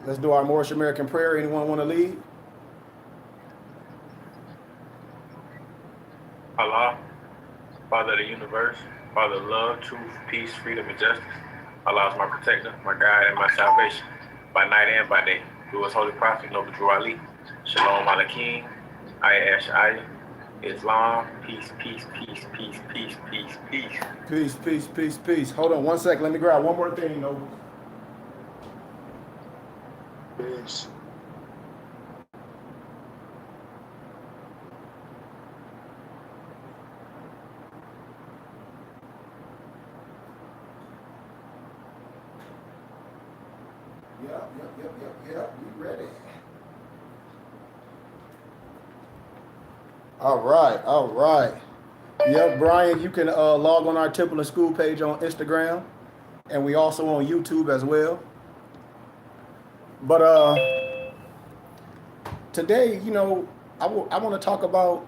Let's do our Moorish American prayer. Anyone want to lead? Allah, Father of the universe, Father of love, truth, peace, freedom, and justice. Allah is my protector, my guide, and my salvation, by night and by day. Through his holy prophet, Noble Drew Ali. Shalom Aleichem, Ayash Ayah, Islam, peace, peace, peace, peace, peace, peace, peace. Peace, peace, peace, peace. Hold on 1 second. Let me grab one more thing, Noble. Peace. Yep. We ready. All right. Yep, Brian, you can log on our Temple and School page on Instagram, and we also on YouTube as well. But today, I want to talk about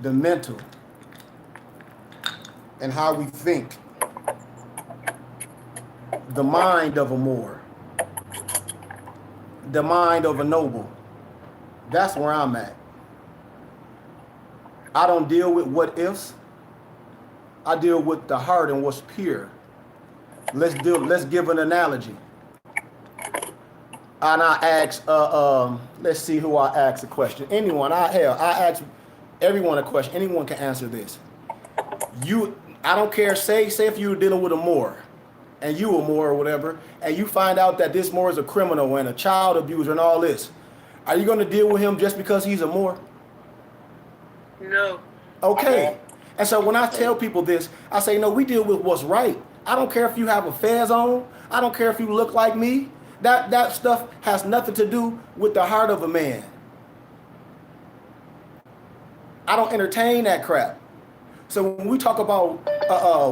the mental and how we think. The mind of a Moor, the mind of a noble. That's where I'm at. I don't deal with what ifs. I deal with the heart and what's pure. Let's give an analogy. And I ask, let's see who I ask a question. Anyone, I ask everyone a question. Anyone can answer this. I don't care. Say if you're dealing with a Moor, and you a Moor or whatever, and you find out that this Moor is a criminal and a child abuser and all this, are you going to deal with him just because he's a Moor? No. Okay. And so when I tell people this, I say, no, we deal with what's right. I don't care if you have a fez on. I don't care if you look like me. That stuff has nothing to do with the heart of a man. I don't entertain that crap. So when we talk about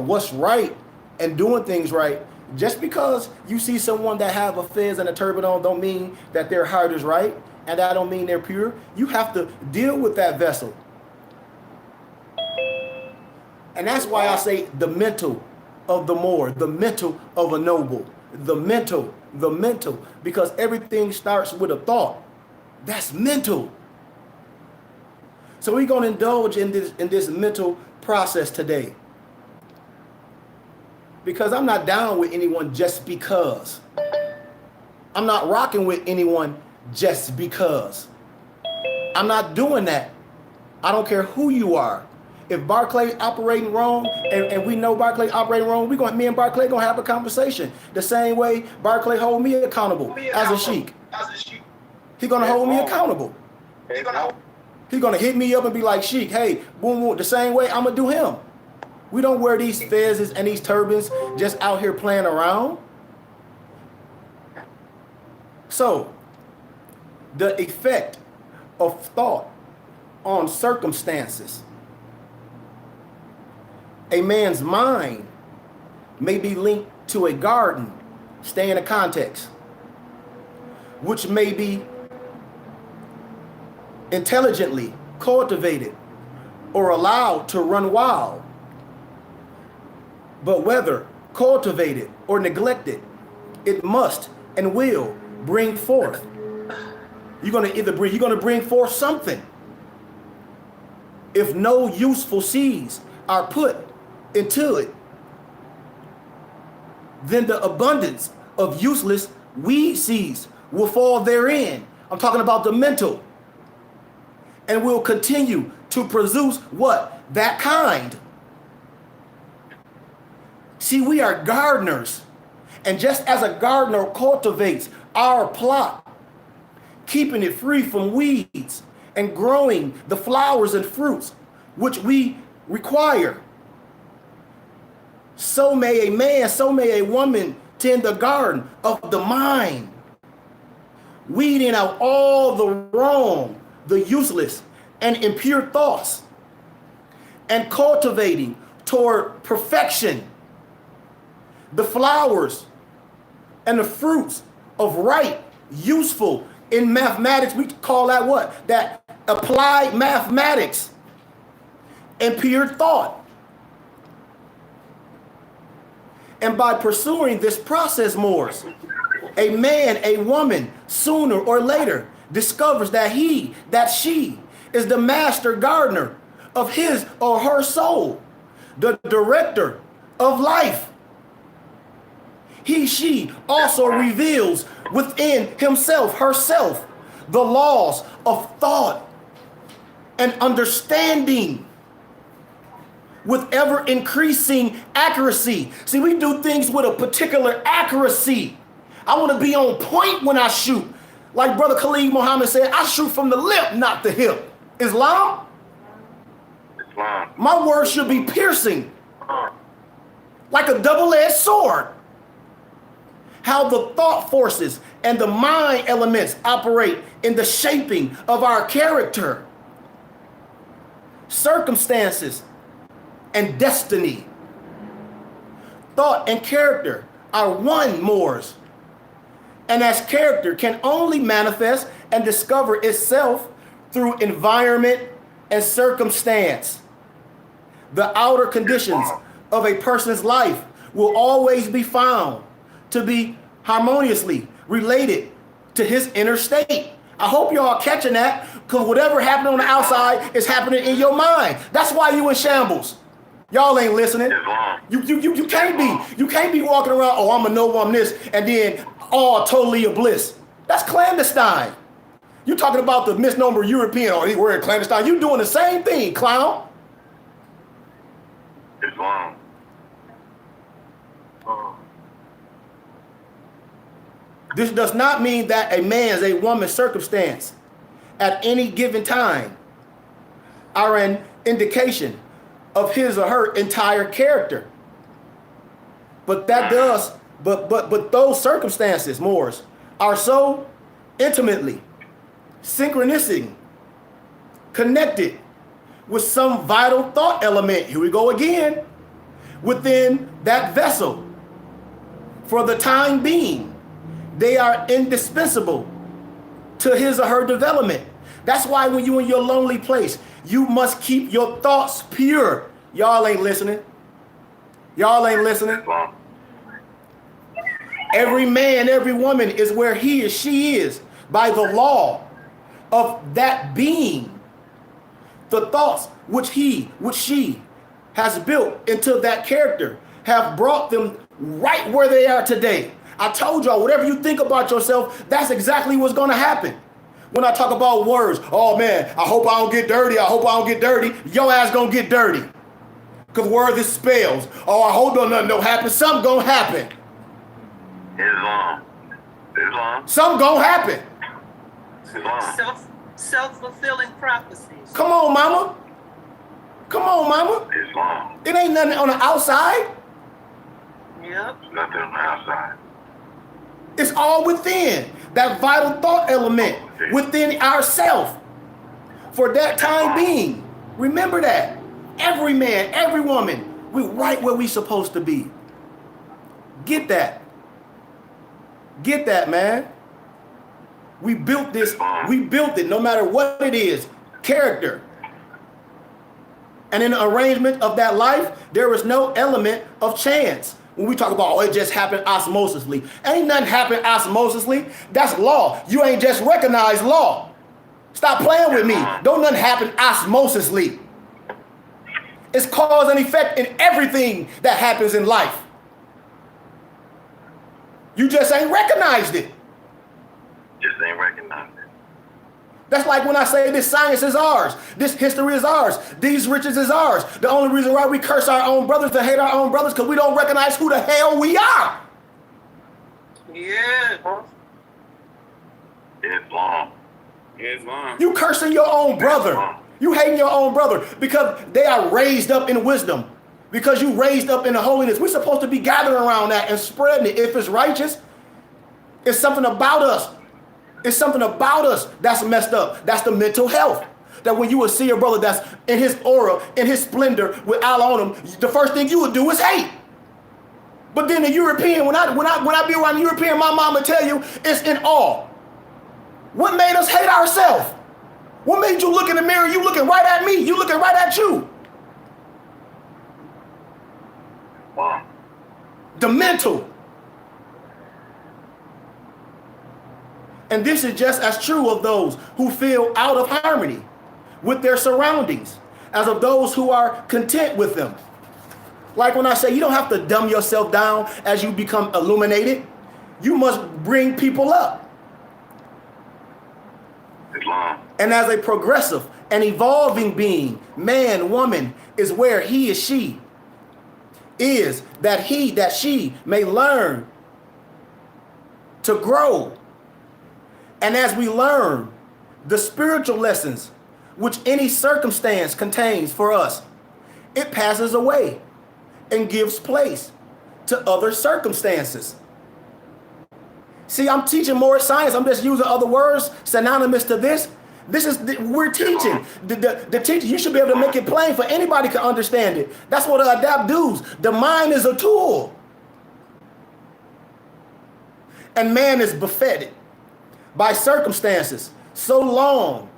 what's right and doing things right, just because you see someone that have a fez and a turban on don't mean that their heart is right, and that don't mean they're pure. You have to deal with that vessel. And that's why I say the mental of the Moor, the mental of a noble, the mental, because everything starts with a thought. That's mental. So we're going to indulge in this mental process today. Because I'm not down with anyone just because. I'm not rocking with anyone just because. I'm not doing that. I don't care who you are. If Barclay operating wrong, and we know Barclay operating wrong, me and Barclay gonna have a conversation. The same way Barclay hold me accountable as a sheik. He gonna hold me accountable. He gonna hit me up and be like, Sheik, hey, boom, boom. The same way I'm gonna do him. We don't wear these fezzes and these turbans just out here playing around. So, the effect of thought on circumstances. A man's mind may be linked to a garden, stay in a context, which may be intelligently cultivated or allowed to run wild. But whether cultivated or neglected, it must and will bring forth. You're gonna bring forth something. If no useful seeds are put into it, then the abundance of useless weed seeds will fall therein. I'm talking about the mental. And will continue to produce what? That kind. See, we are gardeners. And just as a gardener cultivates our plot, keeping it free from weeds and growing the flowers and fruits which we require, so may a man, so may a woman tend the garden of the mind, weeding out all the wrong, the useless, and impure thoughts, and cultivating toward perfection the flowers and the fruits of right, useful in mathematics. We call that what? That applied mathematics and pure thought. And by pursuing this process, Moors, a man, a woman, sooner or later discovers that she is the master gardener of his or her soul, the director of life. She also reveals within himself, herself, the laws of thought and understanding with ever increasing accuracy. See, we do things with a particular accuracy. I want to be on point when I shoot. Like Brother Khalid Muhammad said, I shoot from the lip, not the hip. Islam? My words should be piercing, like a double-edged sword. How the thought forces and the mind elements operate in the shaping of our character, circumstances, and destiny. Thought and character are one, Moors. And as character can only manifest and discover itself through environment and circumstance. The outer conditions of a person's life will always be found to be harmoniously related to his inner state. I hope y'all catching that, because whatever happened on the outside is happening in your mind. That's why you in shambles. Y'all ain't listening. You can't be walking around, oh, I'm a no, I'm this, and then all totally a bliss. That's clandestine. You talking about the misnomer European, or we're clandestine. You doing the same thing, clown. Islam. This does not mean that a man's, a woman's circumstance at any given time are an indication of his or her entire character. But that does, but those circumstances, Moors, are so intimately, synchronistic, connected with some vital thought element, here we go again, within that vessel. For the time being, they are indispensable to his or her development. That's why when you're in your lonely place, you must keep your thoughts pure. Y'all ain't listening. Y'all ain't listening. Every man, every woman is where he or she is by the law of that being. The thoughts which she has built into that character have brought them right where they are today. I told y'all, whatever you think about yourself, that's exactly what's going to happen. When I talk about words, oh man, I hope I don't get dirty. I hope I don't get dirty. Your ass going to get dirty. Because words is spells. Oh, I hope nothing don't happen. Something going to happen. Islam. Something going to happen. Self-fulfilling prophecies. Come on, mama. Come on, mama. Islam. It ain't nothing on the outside. Yep. Nothing on the outside. It's all within. That vital thought element within ourselves. For that time being, remember that. Every man, every woman, we're right where we supposed to be. Get that. Get that, man. We built this. We built it no matter what it is. Character. And in the arrangement of that life, there is no element of chance. When we talk about, oh, it just happened osmosisly. Ain't nothing happened osmosisly. That's law. You ain't just recognized law. Stop playing with me. Don't nothing happen osmosisly. It's cause and effect in everything that happens in life. You just ain't recognized it. Just ain't recognized it. That's like when I say this science is ours, this history is ours, these riches is ours. The only reason why we curse our own brothers and hate our own brothers because we don't recognize who the hell we are. Yeah. Islam. You cursing your own brother. You hating your own brother because they are raised up in wisdom. Because you raised up in the holiness. We're supposed to be gathering around that and spreading it. If it's righteous, it's something about us. It's something about us that's messed up. That's the mental health. That when you would see a brother that's in his aura, in his splendor, with Allah on him, the first thing you would do is hate. But then the European, when I be around the European, my mom would tell you, it's in awe. What made us hate ourselves? What made you look in the mirror? You looking right at me. You looking right at you. Wow. The mental. And this is just as true of those who feel out of harmony with their surroundings as of those who are content with them. Like when I say you don't have to dumb yourself down as you become illuminated. You must bring people up. Islam. And as a progressive and evolving being, man, woman is where he is she is, that he, that she may learn to grow. And as we learn the spiritual lessons which any circumstance contains for us, it passes away and gives place to other circumstances. See, I'm teaching Moorish science. I'm just using other words synonymous to this. This is, we're teaching. The teacher, you should be able to make it plain for anybody can understand it. That's what adapt does. The mind is a tool. And man is buffeted by circumstances so long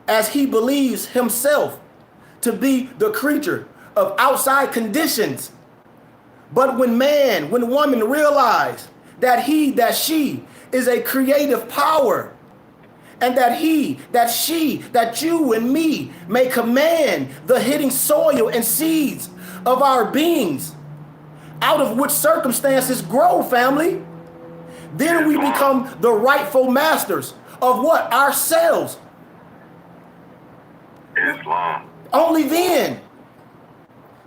as he believes himself to be the creature of outside conditions. But when man, when woman realize that he, that she is a creative power, and that he, that she, that you and me may command the hitting soil and seeds of our beings, out of which circumstances grow, family, then we become the rightful masters of what? Ourselves. Islam. Only then.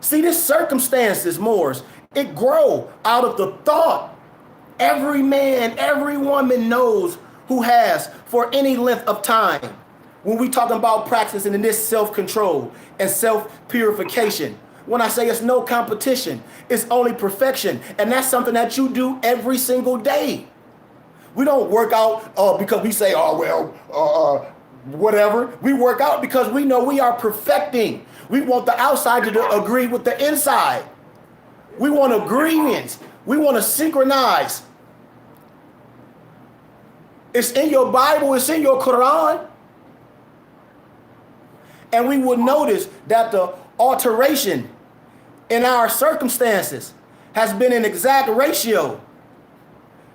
See, this circumstances, Moors, it grow out of the thought every man, every woman knows who has for any length of time. When we talking about practicing in this self-control and self-purification, when I say it's no competition, it's only perfection. And that's something that you do every single day. We don't work out because we say, oh, well, whatever. We work out because we know we are perfecting. We want the outside to agree with the inside. We want agreements. We want to synchronize. It's in your Bible. It's in your Quran. And we would notice that the alteration in our circumstances has been an exact ratio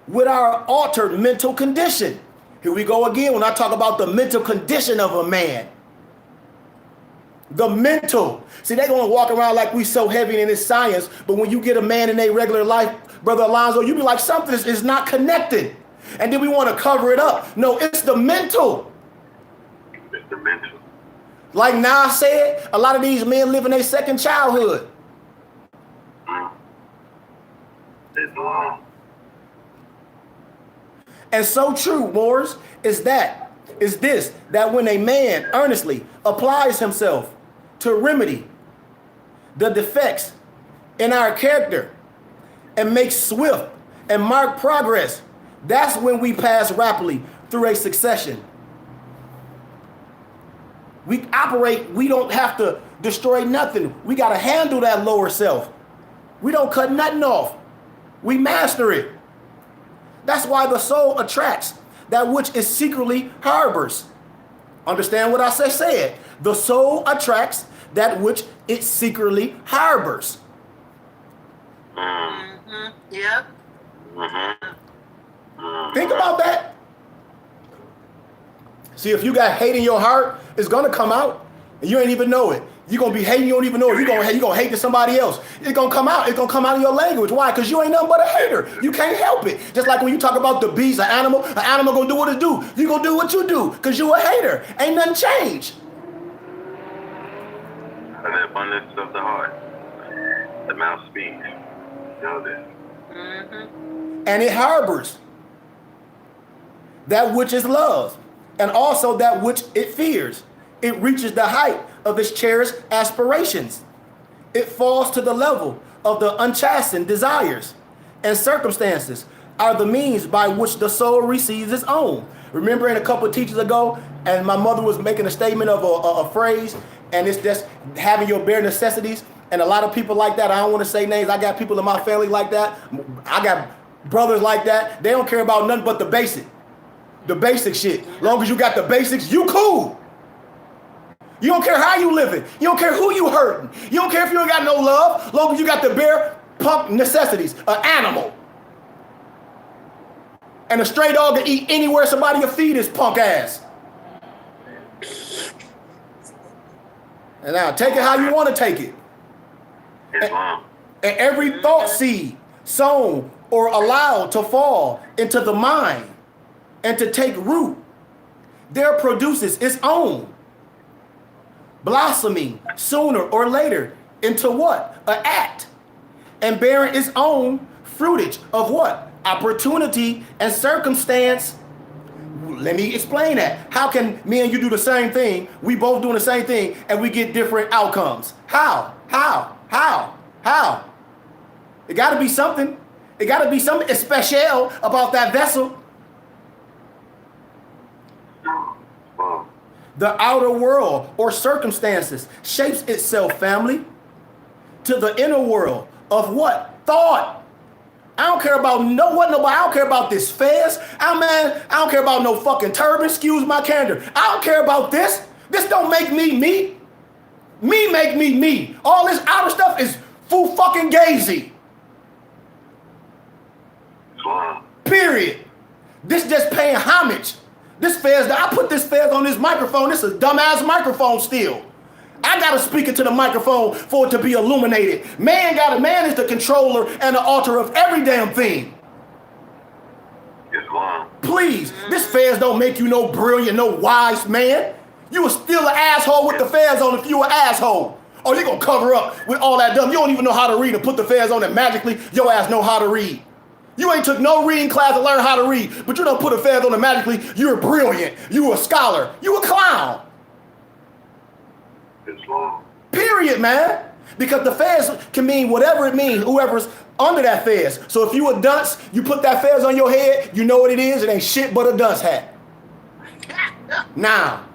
with our altered mental condition. Here we go again when I talk about the mental condition of a man. The mental. See, they're going to walk around like we so heavy in this science, but when you get a man in their regular life, Brother Alonzo, you be like, something is not connected. And then we want to cover it up. No, it's the mental. It's the mental. Like Nas said, a lot of these men live in their second childhood. Islam. And so true, Moors, is that when a man earnestly applies himself to remedy the defects in our character and makes swift and marked progress, that's when we pass rapidly through a succession. We operate, we don't have to destroy nothing. We got to handle that lower self. We don't cut nothing off. We master it. That's why the soul attracts that which it secretly harbors. Understand what I said? The soul attracts that which it secretly harbors. Mm-hmm. Yep. Mm-hmm. Think about that. See, if you got hate in your heart, it's gonna come out, and you ain't even know it. You're gonna be hating, you don't even know it. You're gonna hate to somebody else. It's gonna come out. It's gonna come out of your language. Why? Because you ain't nothing but a hater. You can't help it. Just like when you talk about the beast, an animal gonna do what it do. You gonna do what you do because you a hater. Ain't nothing changed. And the abundance of the heart, the mouth speaks. You know this. Mm-hmm. And it harbors that which is love, and also that which it fears. It reaches the height of its cherished aspirations. It falls to the level of the unchastened desires, and circumstances are the means by which the soul receives its own. Remember in a couple of teachers ago, and my mother was making a statement of a phrase, and it's just having your bare necessities. And a lot of people like that, I don't want to say names, I got people in my family like that. I got brothers like that. They don't care about nothing but the basic shit. Long as you got the basics, you cool. You don't care how you living. You don't care who you hurting. You don't care if you ain't got no love. Long as you got the bare Punk necessities, an animal. And a stray dog can eat anywhere somebody will feed his punk ass. And now take it how you want to take it. And every thought seed sown or allowed to fall into the mind and to take root, there produces its own, blossoming sooner or later into what? An act, and bearing its own fruitage of what? Opportunity and circumstance. Let me explain that. How can me and you do the same thing? We both doing the same thing and we get different outcomes. How? It got to be something. It got to be something special about that vessel. The outer world or circumstances shapes itself, family, to the inner world of what? Thought. I don't care about nobody. I don't care about this fez. I don't care about no fucking turban. Excuse my candor. I don't care about this. This don't make me me. Me make me me. All this outer stuff is full fucking gazy. Period. This just paying homage. This fez, I put this fez on this microphone. This is a dumbass microphone still. I gotta speak into the microphone for it to be illuminated. Man is the controller and the author of every damn thing. Please, this fez don't make you no brilliant, no wise man. You are still an asshole with the fez on if you an asshole. Or you gonna cover up with all that dumb. You don't even know how to read and put the fez on it magically. Your ass know how to read. You ain't took no reading class to learn how to read, but you don't put a fez on it magically. You're brilliant. You a scholar. You a clown. Period, man. Because the fez can mean whatever it means, whoever's under that fez. So if you a dunce, you put that fez on your head, you know what it is. It ain't shit but a dunce hat. Now,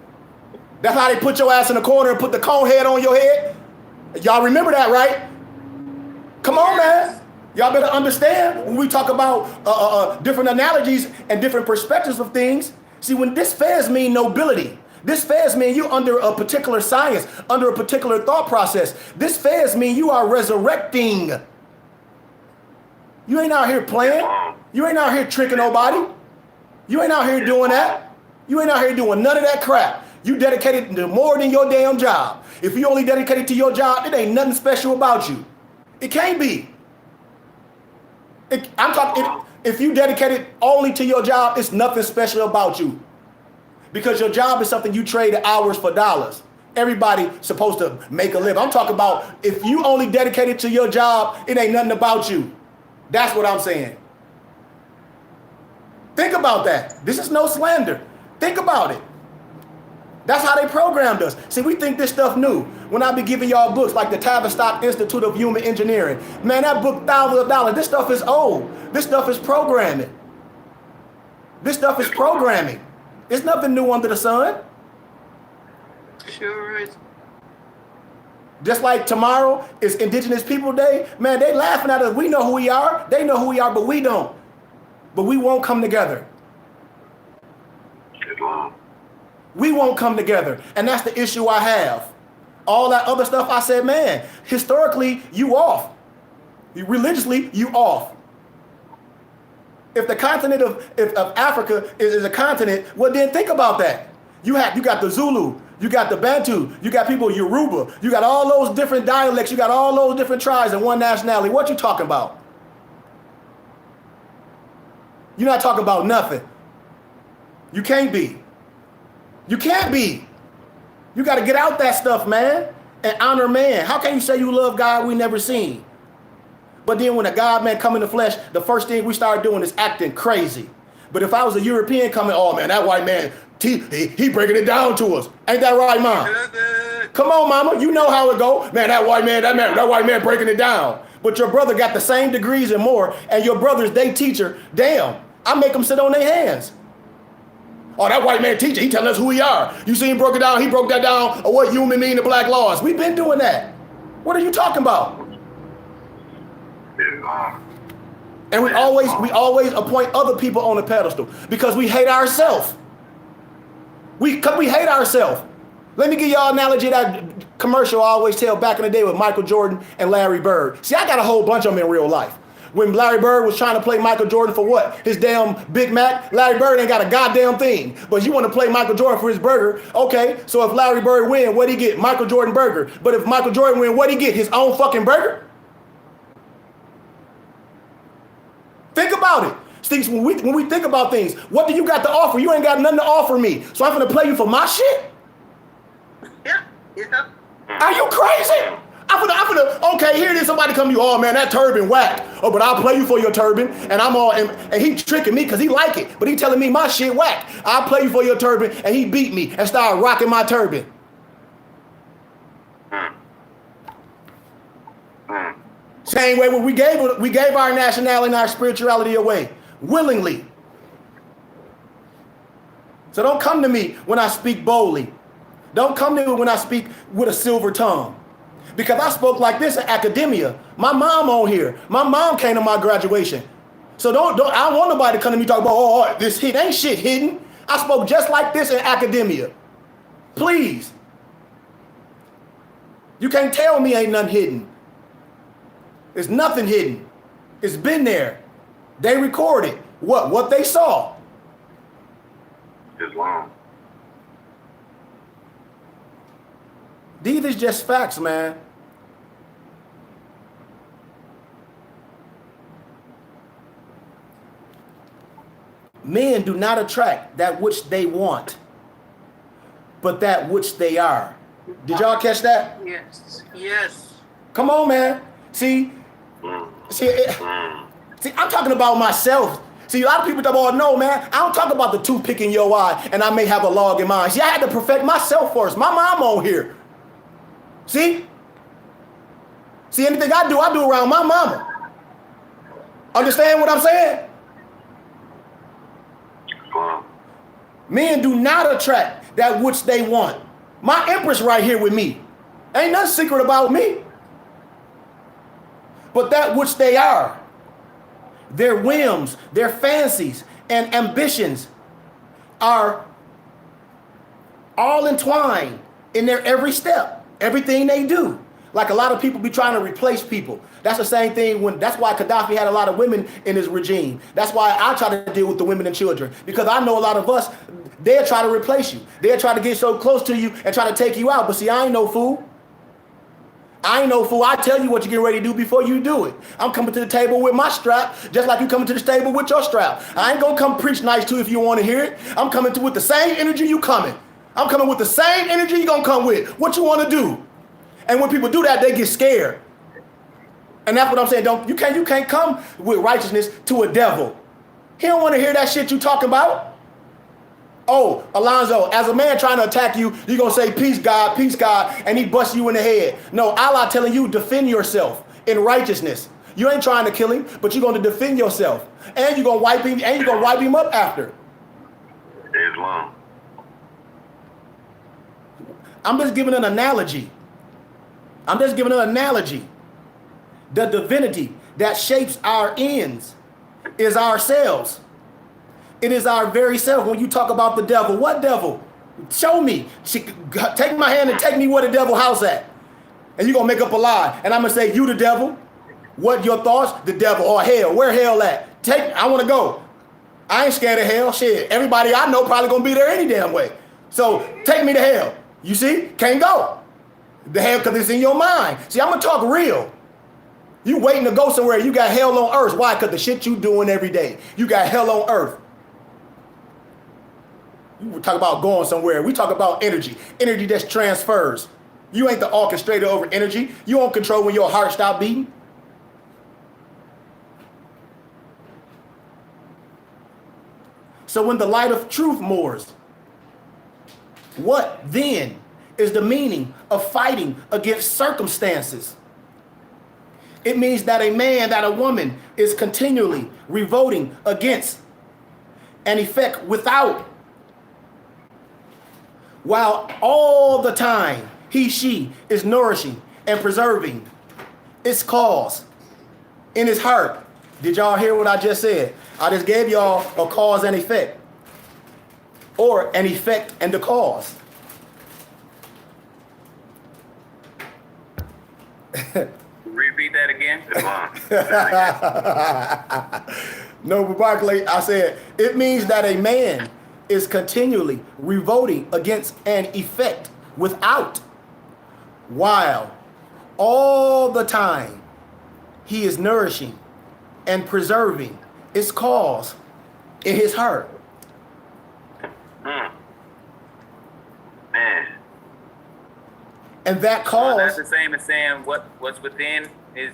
that's how they put your ass in the corner and put the cone head on your head. Y'all remember that, right? Come on, man. Y'all better understand when we talk about different analogies and different perspectives of things. See, when this fez mean nobility, this fez mean you under a particular science, under a particular thought process. This fez mean you are resurrecting. You ain't out here playing. You ain't out here tricking nobody. You ain't out here doing that. You ain't out here doing none of that crap. You dedicated to more than your damn job. If you only dedicated to your job, it ain't nothing special about you. It can't be. I'm talking, if you dedicated only to your job, it's nothing special about you. Because your job is something you trade hours for dollars. Everybody supposed to make a living. I'm talking about if you only dedicated to your job, it ain't nothing about you. That's what I'm saying. Think about that. This is no slander. Think about it. That's how they programmed us. See, we think this stuff new. When I be giving y'all books like the Tavistock Institute of Human Engineering, man, that book thousands of dollars. This stuff is old. This stuff is programming. This stuff is programming. There's nothing new under the sun. Sure is. Just like tomorrow is Indigenous People Day, man, they laughing at us. We know who we are. They know who we are, but we don't. But we won't come together. We won't come together. And that's the issue I have. All that other stuff I said, man, historically, you off. Religiously, you off. If the continent of Africa is a continent, well, then think about that. You got the Zulu, you got the Bantu, you got people Yoruba, you got all those different dialects, you got all those different tribes in one nationality. What you talking about? You're not talking about nothing. You can't be. You can't be. You got to get out that stuff, man, and honor man. How can you say you love God we never seen? But then when a God man come in the flesh, the first thing we start doing is acting crazy. But if I was a European coming, oh man, that white man, he breaking it down to us. Ain't that right, mom? Come on, mama, you know how it go. Man, that white man breaking it down. But your brother got the same degrees and more, and your brother's day teacher, damn, I make them sit on their hands. Oh, that white man teacher, he telling us who we are. You see him broke it down, he broke that down, or what human mean to black laws. We've been doing that. What are you talking about? And we always appoint other people on the pedestal because we hate ourselves. We hate ourselves. Let me give y'all an analogy that commercial I always tell back in the day with Michael Jordan and Larry Bird? See, I got a whole bunch of them in real life. When Larry Bird was trying to play Michael Jordan for what? His damn Big Mac? Larry Bird ain't got a goddamn thing. But you want to play Michael Jordan for his burger. Okay, so if Larry Bird win, what'd he get? Michael Jordan burger. But if Michael Jordan win, what'd he get? His own fucking burger? Think about it. Stinks, when we think about things, what do you got to offer? You ain't got nothing to offer me. So I'm going to play you for my shit? Yeah. Yeah. Are you crazy? Okay, here it is, somebody come to you, oh man, that turban whack. Oh, but I'll play you for your turban, and I'm all, and he tricking me because he like it, but he telling me my shit whack. I'll play you for your turban, and he beat me and started rocking my turban. Same way when we gave our nationality and our spirituality away, willingly. So don't come to me when I speak boldly. Don't come to me when I speak with a silver tongue. Because I spoke like this in academia. My mom on here. My mom came to my graduation. So I don't want nobody to come to me talk about, oh, this hit ain't shit hidden. I spoke just like this in academia. Please. You can't tell me ain't nothing hidden. There's nothing hidden. It's been there. They recorded what they saw. Islam. These is just facts, man. Men do not attract that which they want, but that which they are. Did y'all catch that? Yes. Yes. Come on, man. See, I'm talking about myself. See, a lot of people talk about, no, man, I don't talk about the toothpick in your eye and I may have a log in mine. See, I had to perfect myself first. My mom on here. See, anything I do around my mama. Understand what I'm saying? Men do not attract that which they want. My empress right here with me. Ain't nothing secret about me. But that which they are. Their whims, their fancies, and ambitions are all entwined in their every step. Everything they do. Like a lot of people be trying to replace people. That's the same thing that's why Gaddafi had a lot of women in his regime. That's why I try to deal with the women and children. Because I know a lot of us, they'll try to replace you. They'll try to get so close to you and try to take you out. But see, I ain't no fool. I tell you what you're getting ready to do before you do it. I'm coming to the table with my strap, just like you coming to the table with your strap. I ain't gonna come preach nice to you if you want to hear it. I'm coming with the same energy you coming. I'm coming with the same energy you gonna come with. What you want to do? And when people do that, they get scared. And that's what I'm saying. You can't come with righteousness to a devil. He don't want to hear that shit you talking about. Oh, Alonzo, as a man trying to attack you, you're going to say, peace, God, and he busts you in the head. No, Allah telling you, defend yourself in righteousness. You ain't trying to kill him, but you're going to defend yourself. And you're going to wipe him up after. Islam. I'm just giving an analogy. The divinity that shapes our ends is ourselves. It is our very self. When you talk about the devil, what devil? Show me. Take my hand and take me where the devil house at. And you're going to make up a lie. And I'm going to say, you the devil? What your thoughts? The devil or hell. Where hell at? I want to go. I ain't scared of hell. Shit. Everybody I know probably going to be there any damn way. So take me to hell. You see? Can't go. The hell because it's in your mind. See, I'm going to talk real. You waiting to go somewhere. You got hell on earth. Why? Because the shit you doing every day. You got hell on earth. We talk about going somewhere. We talk about energy. Energy that transfers. You ain't the orchestrator over energy. You don't control when your heart stop beating. So when the light of truth moors, what then is the meaning of fighting against circumstances? It means that a woman is continually revolting against an effect without, while all the time she is nourishing and preserving its cause in his heart. Did y'all hear what I just said? I just gave y'all a cause and effect, or an effect and the cause. Repeat that again. No, but Barclay, I said, it means that a man is continually revolting against an effect without, while all the time he is nourishing and preserving its cause in his heart. Man. And that Well, that's cause, the same as saying what's within is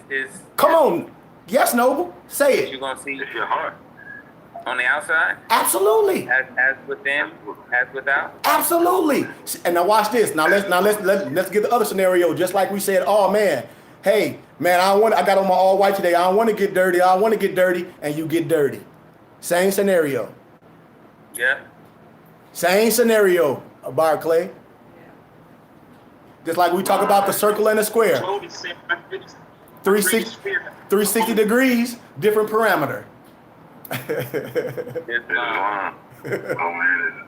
come on, yes, Noble, say you're it. gonna see It's your heart. on the outside Absolutely. as within as without. Absolutely. And now watch this. Let's get the other scenario. Just like we said, oh man, hey man, I got on my all white today. I don't want to get dirty. I want to get dirty, and you get dirty. Same scenario. Yeah. Same scenario, Barclay. Just like we talk about the circle and the square. 360 degrees, different parameter. Islam. Oh man.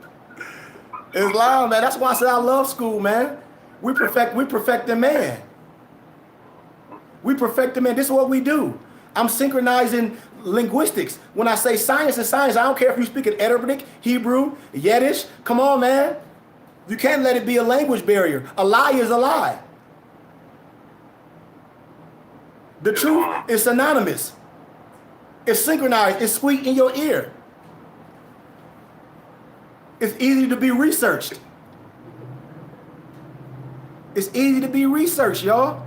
Islam, man. That's why I said I love school, man. We perfect the man. We perfect the man. This is what we do. I'm synchronizing linguistics. When I say science is science, I don't care if you speak in Arabic, Hebrew, Yiddish. Come on, man. You can't let it be a language barrier. A lie is a lie. The truth is synonymous. It's synchronized. It's sweet in your ear. It's easy to be researched. It's easy to be researched, y'all.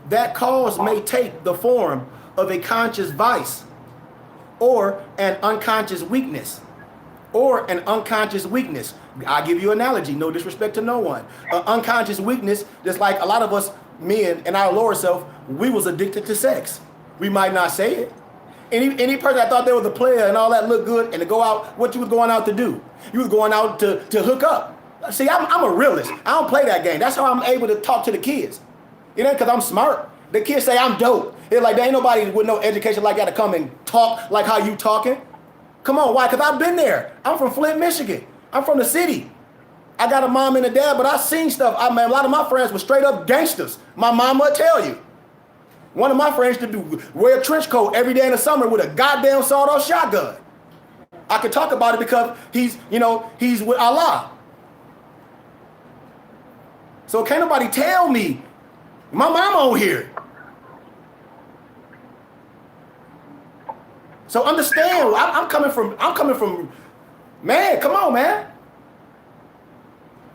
That cause may take the form of a conscious vice or an unconscious weakness. Or an unconscious weakness. I'll give you an analogy, no disrespect to no one. An unconscious weakness, just like a lot of us men in our lower self, we was addicted to sex. We might not say it. Any person that thought they was a player and all that looked good and to go out, what you was going out to do? You was going out to hook up. See, I'm a realist. I don't play that game. That's how I'm able to talk to the kids. It ain't because I'm smart. The kids say I'm dope. It's like there ain't nobody with no education like that to come and talk like how you talking. Come on, why? Because I've been there. I'm from Flint, Michigan. I'm from the city. I got a mom and a dad, but I seen stuff. I mean, a lot of my friends were straight up gangsters. My mama would tell you. One of my friends used to wear a trench coat every day in the summer with a goddamn sawed-off shotgun. I could talk about it because he's with Allah. So can't nobody tell me my mama on here. So understand, I'm coming from, man, come on, man.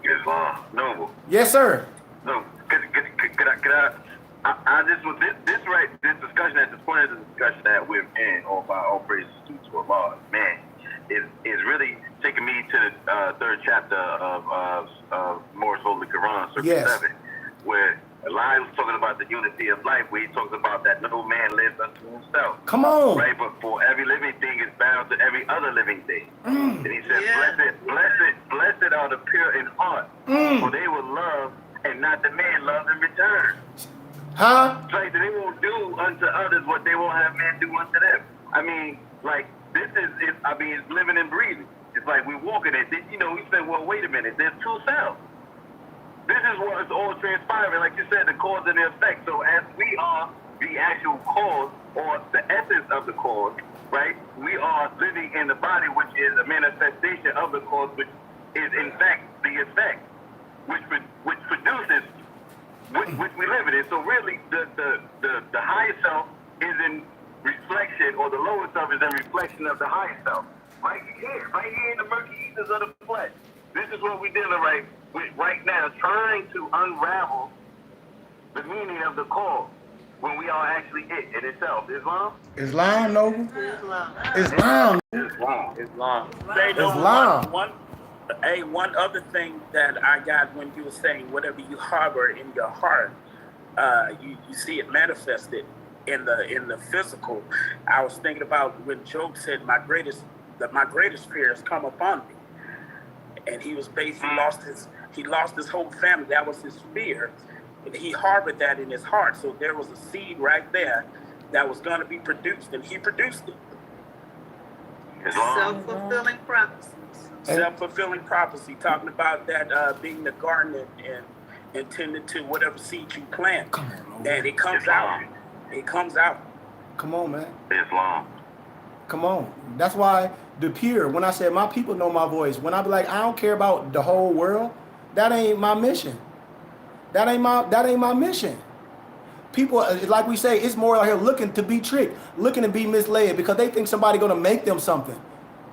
Islam. Noble. Yes, sir. No. Could I just with this discussion at this point of the discussion that we're in, all by all praises to Allah, man, is really taking me to the third chapter of Moorish Holy Quran, Surah 7, where Allah was talking about the unity of life, where he talks about that no man lives unto himself. Come on. Right, but for every living thing is bound to every other living thing. And he said, blessed are the pure in heart, for they will love and not demand love in return. Huh? Like they won't do unto others what they won't have man do unto them. I mean, like this is it's living and breathing. It's like we walking it. You know, we say, well, wait a minute, there's two selves. This is what is all transpiring, like you said, the cause and the effect. So as we are the actual cause or the essence of the cause, right? We are living in the body, which is a manifestation of the cause, which is in fact the effect, which produces which we live in. So really, the higher self is in reflection, or the lower self is in reflection of the higher self. Right here in the murky ethers of the flesh. This is what we're dealing with right now, trying to unravel the meaning of the cause when we are actually it in itself. Islam? Islam, Noble? Islam. Islam. Islam. Islam. One other thing that I got when you were saying whatever you harbor in your heart, you see it manifested in the physical. I was thinking about when Job said, my greatest fear has come upon me. And he was basically he lost his whole family. That was his fear. And he harbored that in his heart. So there was a seed right there that was going to be produced, and he produced it. Self-fulfilling prophecies. Self-fulfilling prophecy, talking about that being the garden and tending to whatever seed you plant. Come on, And it comes out. It comes out. Come on, man. Islam. Come on. That's why the pure, when I said my people know my voice, when I be like, I don't care about the whole world, that ain't my mission. That ain't my mission. People, like we say, it's more out here looking to be tricked, looking to be misled because they think somebody gonna make them something.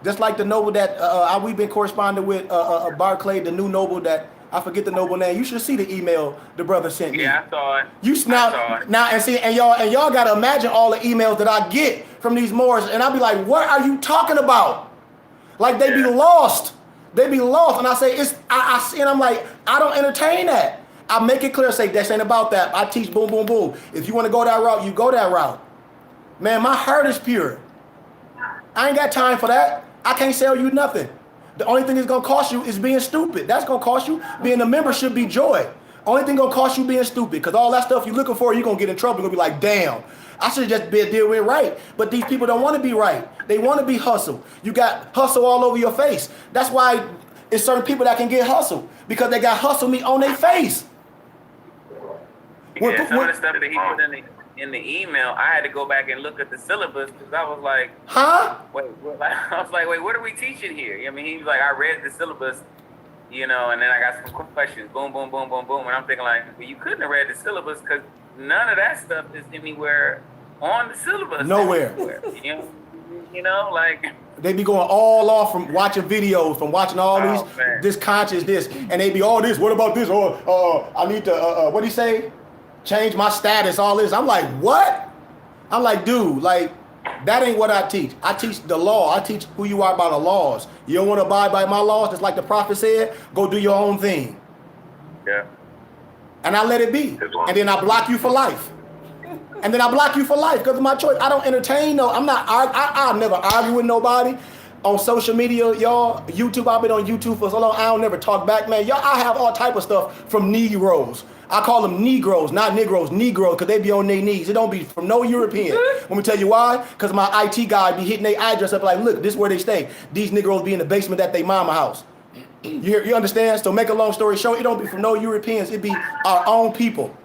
Just like the noble that we've been corresponding with, Barclay, the new noble that, I forget the noble name. You should see the email the brother sent me. Yeah, I saw it. You now and see, and y'all gotta imagine all the emails that I get from these Moors, and I'll be like, what are you talking about? Like they be lost. They be lost. And I say, I see, and I'm like, I don't entertain that. I make it clear, say, this ain't about that. I teach boom, boom, boom. If you want to go that route, you go that route. Man, my heart is pure. I ain't got time for that. I can't sell you nothing. The only thing it's going to cost you is being stupid. That's going to cost you. Being a member should be joy. Only thing going to cost you being stupid. Because all that stuff you're looking for, you're going to get in trouble. You're going to be like, damn, I should just be deal with right. But these people don't want to be right. They want to be hustled. You got hustle all over your face. That's why it's certain people that can get hustled. Because they got hustle me on their face. Yeah, some of the stuff that he put in the email, I had to go back and look at the syllabus because I was like, huh? Wait, I was like, wait, what are we teaching here? I mean, he was like, I read the syllabus, you know, and then I got some questions, boom, boom, boom, boom, boom, and I'm thinking like, well, you couldn't have read the syllabus because none of that stuff is anywhere on the syllabus. Nowhere. You know, like. They be going all off from watching videos, from watching all these, man. this conscious this, and they be all this, what about this? Or I need to, what do you say? Change my status, all this. I'm like, what? I'm like, dude, like, that ain't what I teach. I teach the law. I teach who you are by the laws. You don't want to abide by my laws, just like the prophet said, go do your own thing. Yeah. And I let it be. And then I block you for life. And then I block you for life because of my choice. I don't entertain I'll never argue with nobody on social media, y'all. YouTube, I've been on YouTube for so long, I don't never talk back, man. Y'all, I have all type of stuff from Negroes. I call them Negroes, not Negroes, Negroes, because they be on their knees. It don't be from no European. Let me tell you why. Because my IT guy be hitting their address up like, look, this is where they stay. These Negroes be in the basement at their mama house. You understand? So make a long story short, it don't be from no Europeans. It be our own people.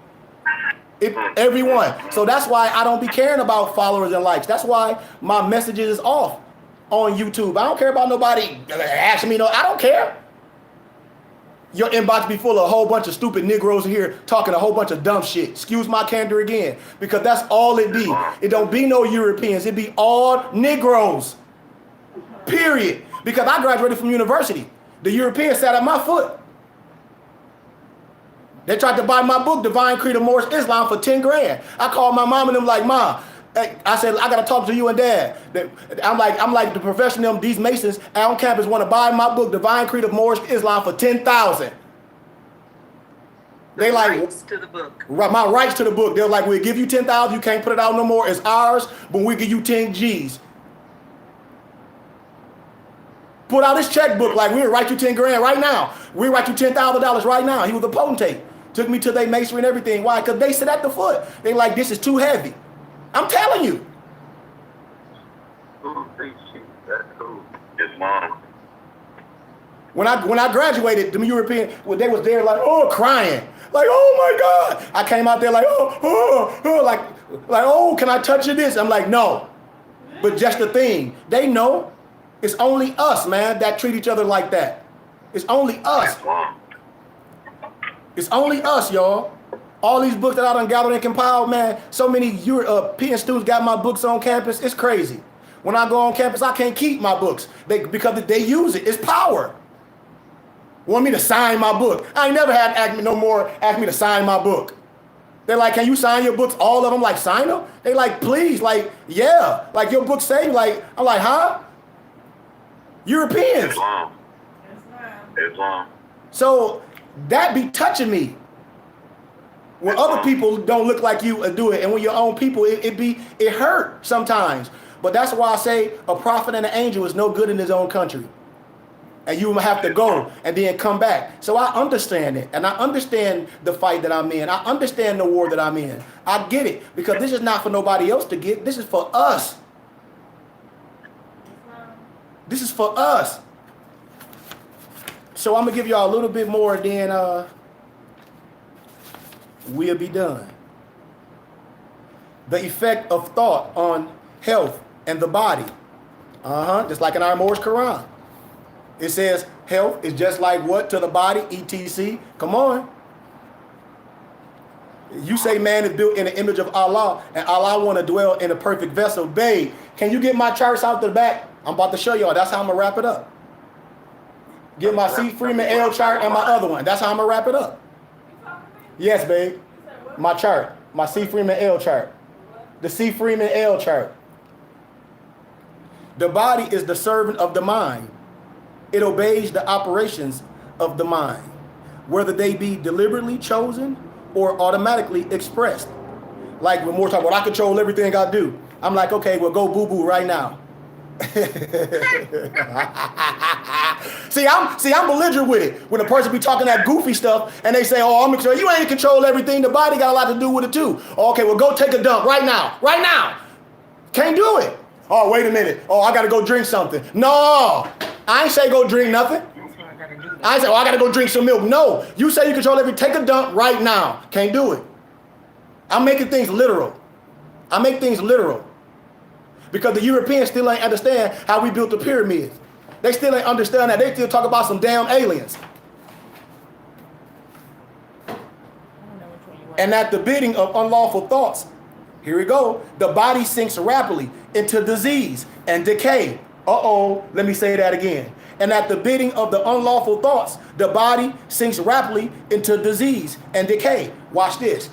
Everyone. So that's why I don't be caring about followers and likes. That's why my messages is off on YouTube. I don't care about nobody asking me I don't care. Your inbox be full of a whole bunch of stupid Negroes here talking a whole bunch of dumb shit. Excuse my candor again. Because that's all it be. It don't be no Europeans. It be all Negroes. Period. Because I graduated from university. The Europeans sat at my foot. They tried to buy my book, Divine Creed of Moorish Islam, for 10 grand. I called my mom and them like, Ma, I said, I got to talk to you and Dad. I'm like the professional, these Masons on campus want to buy my book, Divine Creed of Moorish Islam, for $10,000. They like rights to the book. My rights to the book. They're like, we'll give you 10,000. You can't put it out no more. It's ours, but we give you 10 G's. Put out his checkbook like we'll write you 10 grand right now. We'll write you $10,000 right now. He was a potentate. Took me to their masonry and everything. Why? Because they sit at the foot. They like, this is too heavy. I'm telling you. That's cool. Islam. When I graduated, the European, they was there like, oh, crying. Like, oh my God. I came out there like, like, oh, can I touch you this? I'm like, no. But just the thing, they know it's only us, man, that treat each other like that. It's only us. It's only us, y'all. All these books that I done gathered and compiled, man, so many European students got my books on campus. It's crazy. When I go on campus, I can't keep my books because they use it. It's power. Want me to sign my book. I ain't never had ask me to sign my book. They're like, can you sign your books? All of them, like, sign them? They like, please, like, yeah. Like, your book say, like, I'm like, huh? Europeans. Islam. So that be touching me. When other people don't look like you do it, and when your own people, it hurt sometimes. But that's why I say a prophet and an angel is no good in his own country. And you have to go and then come back. So I understand it. And I understand the fight that I'm in. I understand the war that I'm in. I get it. Because this is not for nobody else to get. This is for us. This is for us. So I'm going to give y'all a little bit more, then will be done. The effect of thought on health and the body. Just like in our Moorish Quran. It says health is just like what to the body, etc. Come on. You say man is built in the image of Allah, and Allah want to dwell in a perfect vessel. Babe, can you get my charts out the back? I'm about to show y'all. That's how I'm going to wrap it up. Get my C. Freeman L chart and my other one. That's how I'm going to wrap it up. Yes, babe. My chart. My C. Freeman L chart. The C. Freeman L chart. The body is the servant of the mind. It obeys the operations of the mind, whether they be deliberately chosen or automatically expressed. Like when more talk about, I control everything I do. I'm like, okay, well, go boo-boo right now. See, I'm belligerent with it. When a person be talking that goofy stuff and they say, oh, I'm in control. You ain't in control everything. The body got a lot to do with it too. Okay, well, go take a dump right now. Right now. Can't do it. Oh, wait a minute. Oh, I got to go drink something. No, I ain't say go drink nothing. I say, oh, I got to go drink some milk. No, you say you control everything. Take a dump right now. Can't do it. I'm making things literal. I make things literal. Because the Europeans still ain't understand how we built the pyramids. They still ain't understand that. They still talk about some damn aliens. And at the bidding of unlawful thoughts, here we go, the body sinks rapidly into disease and decay. Let me say that again. And at the bidding of the unlawful thoughts, the body sinks rapidly into disease and decay. Watch this.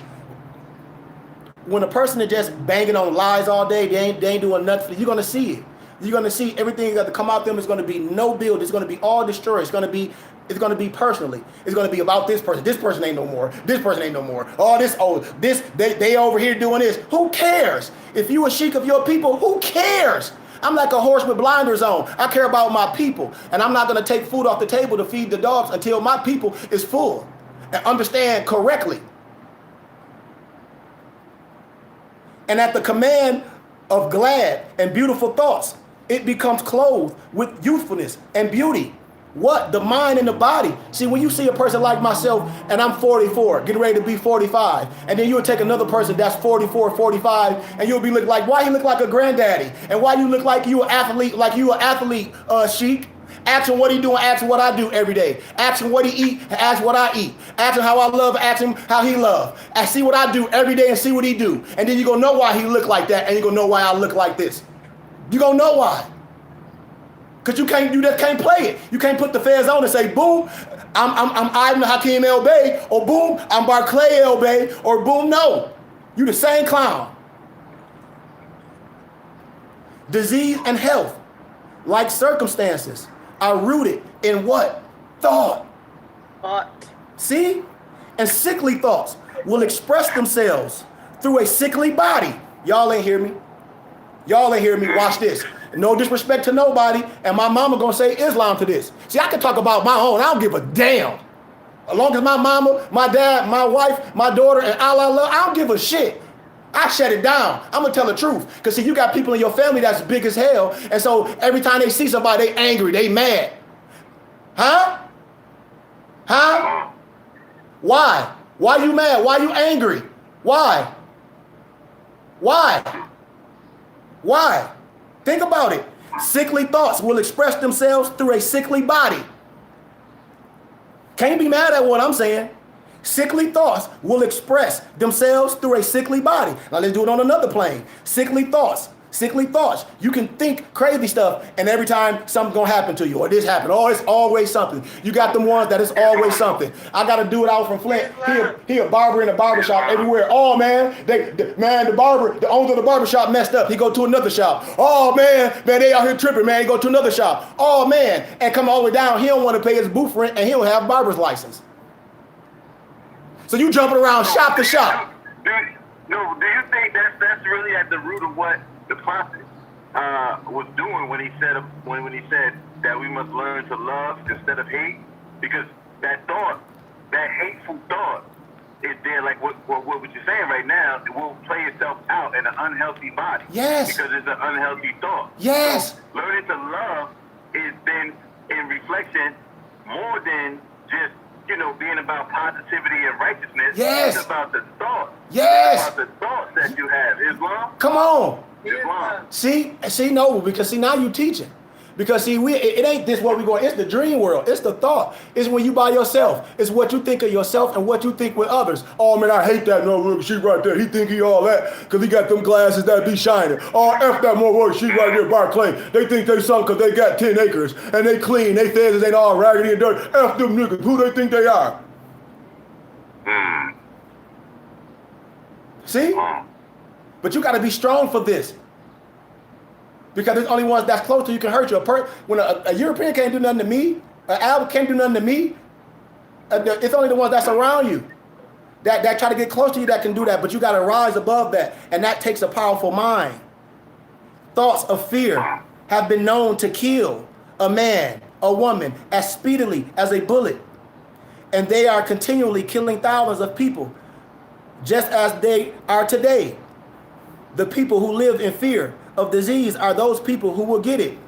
When a person is just banging on lies all day, they ain't doing nothing, you're going to see it. You're going to see everything that come out them is going to be no build. It's going to be all destroyed. It's going to be personally. It's going to be about this person. This person ain't no more. This person ain't no more. They over here doing this. Who cares? If you a sheik of your people, who cares? I'm like a horse with blinders on. I care about my people. And I'm not going to take food off the table to feed the dogs until my people is full and understand correctly. And at the command of glad and beautiful thoughts, it becomes clothed with youthfulness and beauty. What? The mind and the body. See, when you see a person like myself, and I'm 44, getting ready to be 45, and then you would take another person that's 44, 45, and you'll be looking like, why he look like a granddaddy? And why you look like you an athlete, Sheik? Ask him what he doing, ask him what I do every day. Ask him what he eat, ask what I eat. Ask him how I love, ask him how he love. I see what I do every day and see what he do. And then you're going to know why he look like that, and you're going to know why I look like this. You're going to know why. Because you can't play it. You can't put the fez on and say, boom, I'm Ibn Hakim El Bey, or boom, I'm Barclay El Bey, or boom, no. You the same clown. Disease and health, like circumstances, are rooted in what? Thought. See? And sickly thoughts will express themselves through a sickly body. Y'all ain't hear me. Y'all ain't hear me. Watch this. No disrespect to nobody, and my mama gonna say Islam to this. See, I can talk about my own. I don't give a damn. As long as my mama, my dad, my wife, my daughter, and all I love, I don't give a shit. I shut it down. I'm gonna tell the truth. Because see, you got people in your family that's big as hell, and so every time they see somebody, they angry, they mad. Huh? Why? Why you mad? Why you angry? Why? Think about it. Sickly thoughts will express themselves through a sickly body. Can't be mad at what I'm saying. Sickly thoughts will express themselves through a sickly body. Now let's do it on another plane. Sickly thoughts. You can think crazy stuff, and every time something's gonna happen to you, or this happened, or it's always something. You got them ones that it's always something. I got to do it out from Flint. He a barber in a barbershop everywhere. Oh man, the owner of the barbershop messed up. He go to another shop. Oh man, they out here tripping, man. He go to another shop. Oh man, and come all the way down. He don't want to pay his booth rent, and he don't have barber's license. So you jumping around shop to shop. Do you think that's really at the root of what the prophet was doing when he said that we must learn to love instead of hate? Because that hateful thought is there, like what you're saying right now, it will play itself out in an unhealthy body. Yes. Because it's an unhealthy thought. Yes. So learning to love is then in reflection more than just, being about positivity and righteousness. Yes. It's about the thoughts. Yes. It's about the thoughts that you have. Islam. Come on. Islam. See, no, because see, now you teaching. Because see, it ain't this where we going. It's the dream world. It's the thought. It's when you by yourself. It's what you think of yourself and what you think with others. Oh man, I hate that. No, look, she right there. He think he all that because he got them glasses that be shining. Oh, F that more work. She right there, Barclay. They think they something because they got 10 acres and they clean. They feds ain't all raggedy and dirty. F them niggas. Who they think they are? See? But you got to be strong for this. Because there's only ones that's close to you can hurt you. When a European can't do nothing to me, an Arab can't do nothing to me, it's only the ones that's around you that try to get close to you that can do that. But you got to rise above that. And that takes a powerful mind. Thoughts of fear have been known to kill a man, a woman, as speedily as a bullet. And they are continually killing thousands of people, just as they are today. The people who live in fear of disease are those people who will get it.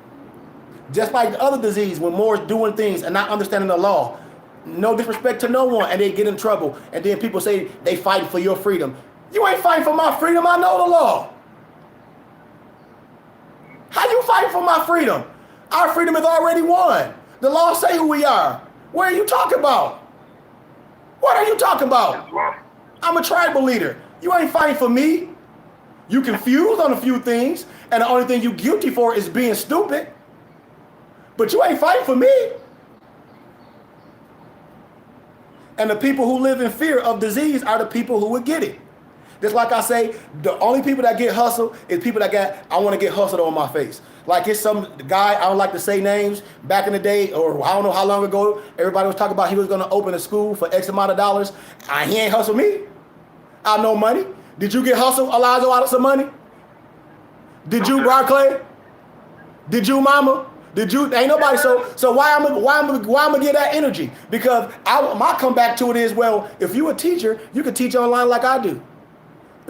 Just like the other disease, when more is doing things and not understanding the law. No disrespect to no one, and they get in trouble. And then people say they fighting for your freedom. You ain't fighting for my freedom. I know the law. How you fighting for my freedom? Our freedom is already won. The law say who we are. What are you talking about? What are you talking about? I'm a tribal leader. You ain't fighting for me. You confused on a few things, and the only thing you guilty for is being stupid. But you ain't fighting for me. And the people who live in fear of disease are the people who would get it. Just like I say, the only people that get hustled is people that I want to get hustled on my face. Like it's some guy, I don't like to say names, back in the day, or I don't know how long ago, everybody was talking about he was going to open a school for X amount of dollars. He ain't hustle me. I know money. Did you get hustled, Elijah, out of some money? Did you, Barclay? Did you, Mama? Did you? Ain't nobody. So why I'm gonna get that energy? Because my comeback to it is, well, if you a teacher, you can teach online like I do.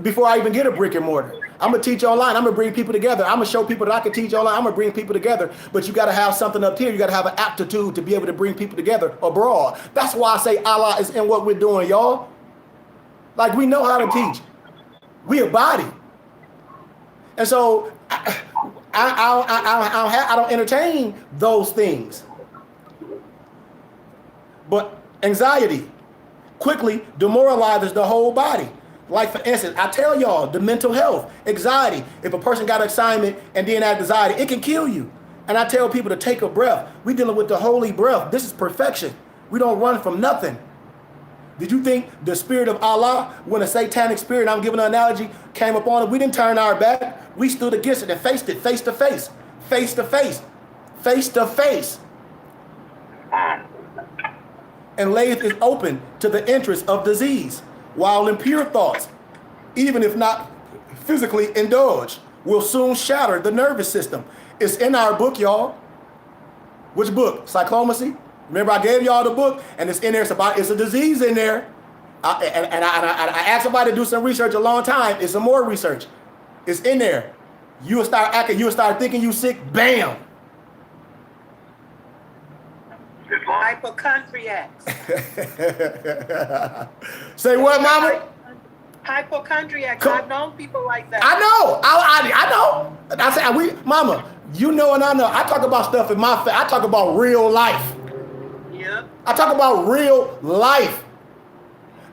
Before I even get a brick and mortar, I'm gonna teach online. I'm gonna bring people together. I'm gonna show people that I can teach online. I'm gonna bring people together. But you gotta have something up here. You gotta have an aptitude to be able to bring people together abroad. That's why I say Allah is in what we're doing, y'all. Like we know how to teach. We a body. And so I don't entertain those things. But anxiety quickly demoralizes the whole body. Like for instance, I tell y'all, the mental health, anxiety. If a person got an assignment and then have anxiety, it can kill you. And I tell people to take a breath. We dealing with the holy breath. This is perfection. We don't run from nothing. Did you think the spirit of Allah, when a satanic spirit, I'm giving an analogy, came upon it, we didn't turn our back. We stood against it and faced it face to face, face to face, face to face. And laid it open to the interest of disease, while impure thoughts, even if not physically indulged, will soon shatter the nervous system. It's in our book, y'all. Which book? Psychlomacy? Remember, I gave y'all the book, and it's in there. It's a disease in there. I asked somebody to do some research a long time. It's some more research. It's in there. You'll start acting. You'll start thinking you sick. Bam. Hypochondriacs. Say what, Mama? Hypochondriacs. I've known people like that. I know. I know. I said, Mama, you know and I know. I talk about stuff in my face. I talk about real life. Yeah. I talk about real life.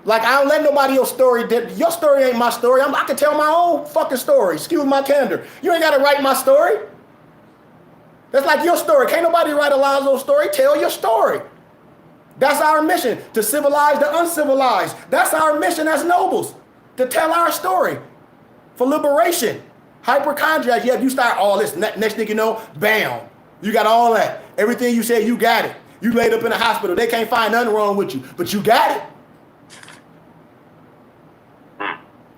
Like, I don't let nobody else's story. Your story ain't my story. I can tell my own fucking story. Excuse my candor. You ain't got to write my story. That's like your story. Can't nobody write Alonzo's story. Tell your story. That's our mission, to civilize the uncivilized. That's our mission as nobles, to tell our story for liberation. Hypochondriac, yeah, you start all this. Next thing you know, bam, you got all that. Everything you said, you got it. You laid up in the hospital. They can't find nothing wrong with you, but you got it.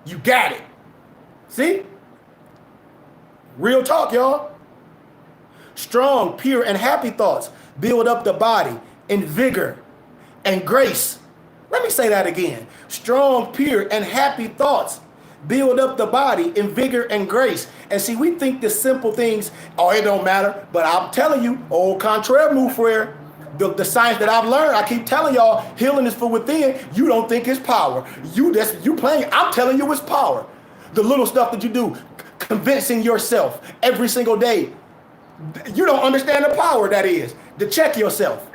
You got it. See? Real talk, y'all. Strong, pure, and happy thoughts build up the body in vigor and grace. Let me say that again. Strong, pure, and happy thoughts build up the body in vigor and grace. And see, we think the simple things, oh, it don't matter. But I'm telling you, au contraire, mon frère, The science that I've learned, I keep telling y'all, healing is for within. You don't think it's power. You playing. I'm telling you it's power. The little stuff that you do, convincing yourself every single day. You don't understand the power that is to check yourself.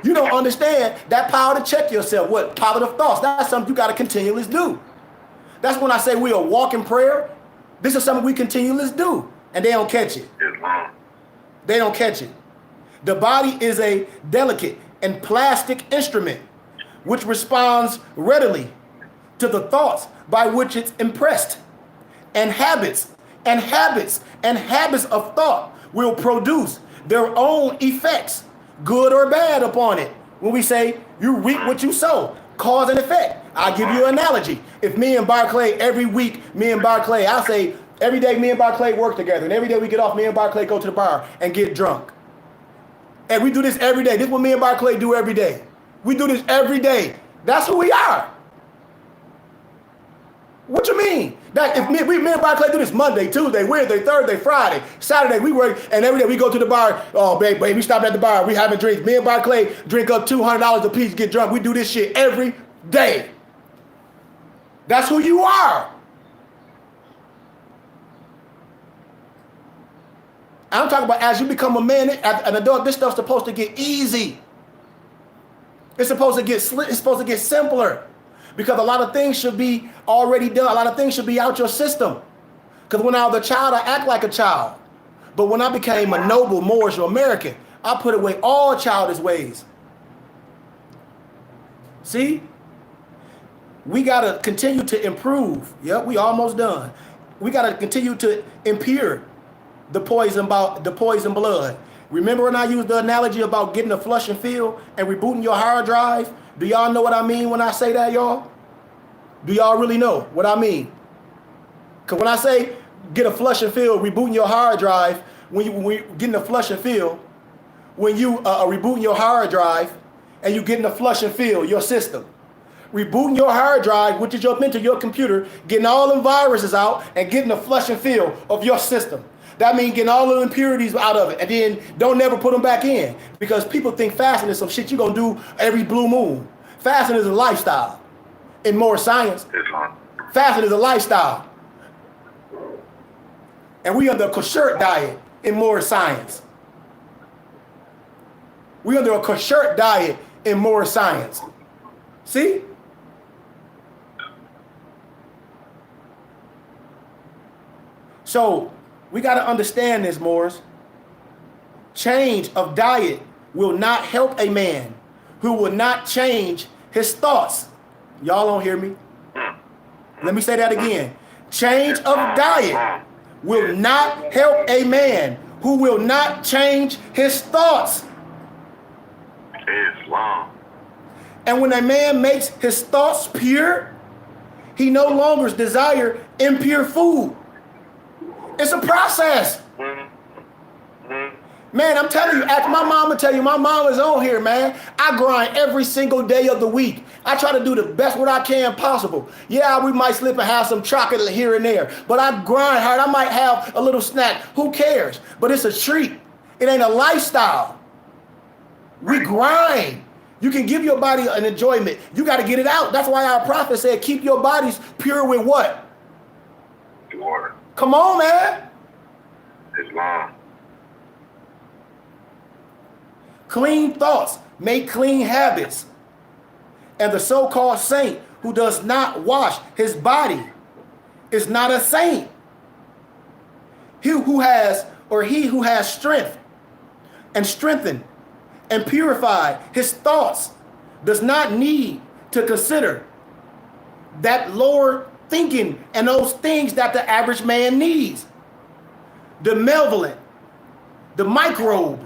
You don't understand that power to check yourself. What? Positive thoughts. That's something you got to continually do. That's when I say we are walking prayer. This is something we continually do. And they don't catch it. They don't catch it. The body is a delicate and plastic instrument which responds readily to the thoughts by which it's impressed. And habits of thought will produce their own effects, good or bad, upon it. When we say you reap what you sow, cause and effect. I'll give you an analogy. If me and Barclay, every week, I'll say every day me and Barclay work together, and every day we get off, me and Barclay go to the bar and get drunk. And we do this every day. This is what me and Barclay do every day. We do this every day. That's who we are. What you mean? That if me and Barclay do this Monday, Tuesday, Wednesday, Thursday, Friday, Saturday, we work, and every day we go to the bar. Oh, babe, we stop at the bar. We having drinks. Me and Barclay drink up $200 a piece, get drunk. We do this shit every day. That's who you are. I'm talking about as you become a man, an adult, this stuff's supposed to get easy. It's supposed to get simpler. Because a lot of things should be already done. A lot of things should be out your system. Because when I was a child, I act like a child. But when I became a noble Moorish or American, I put away all childish ways. See? We got to continue to improve. Yep, we almost done. We got to continue to impure the poison blood. Remember when I used the analogy about getting a flush and fill and rebooting your hard drive? Do y'all know what I mean when I say that, y'all? Do y'all really know what I mean? Because when I say get a flush and fill, rebooting your hard drive, when you getting a flush and fill, when you are rebooting your hard drive and you getting a flush and fill your system, rebooting your hard drive, which is your mental, your computer, getting all them viruses out and getting a flush and fill of your system. That means getting all the impurities out of it, and then don't never put them back in, because people think fasting is some shit you're going to do every blue moon. Fasting is a lifestyle in Moorish science. Fasting is a lifestyle. And we under a kosher diet in Moorish science. We under a kosher diet in Moorish science. See? So, we got to understand this, Moors. Change of diet will not help a man who will not change his thoughts. Y'all don't hear me? Let me say that again. Change of diet will not help a man who will not change his thoughts. Islam. And when a man makes his thoughts pure, he no longer desires impure food. It's a process. Man, I'm telling you, ask my mama, tell you, my mom is on here, man. I grind every single day of the week. I try to do the best what I can possible. Yeah, we might slip and have some chocolate here and there, but I grind hard. I might have a little snack. Who cares? But it's a treat. It ain't a lifestyle. We grind. You can give your body an enjoyment. You got to get it out. That's why our prophet said, keep your bodies pure with what? Water. Come on, man. Islam. Clean thoughts make clean habits. And the so-called saint who does not wash his body is not a saint. He who has strength and strengthened and purified his thoughts does not need to consider that lower thinking and those things that the average man needs. The malevolent, the microbe.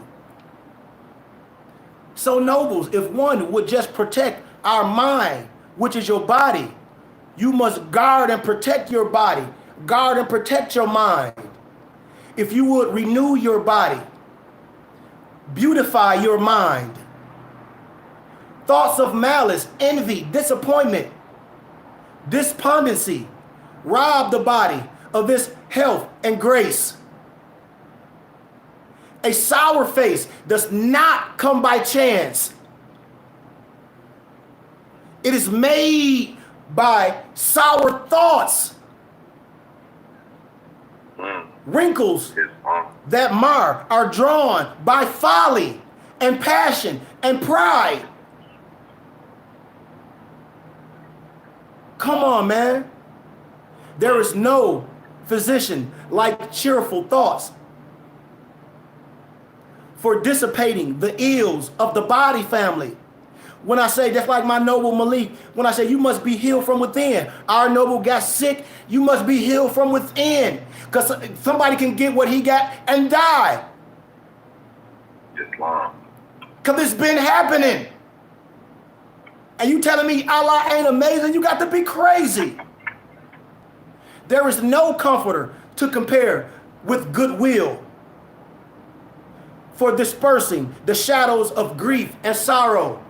So nobles, if one would just protect our mind, which is your body, you must guard and protect your body. Guard and protect your mind. If you would renew your body, beautify your mind. Thoughts of malice, envy, disappointment, despondency rob the body of its health and grace. A sour face does not come by chance. It is made by sour thoughts. Wrinkles that mar are drawn by folly and passion and pride. Come on, man. There is no physician like cheerful thoughts for dissipating the ills of the body family. When I say, just like my noble Malik, when I say you must be healed from within. Our noble got sick, you must be healed from within. Because somebody can get what he got and die. Islam. Because it's been happening. And you telling me Allah ain't amazing? You got to be crazy. There is no comforter to compare with goodwill for dispersing the shadows of grief and sorrow.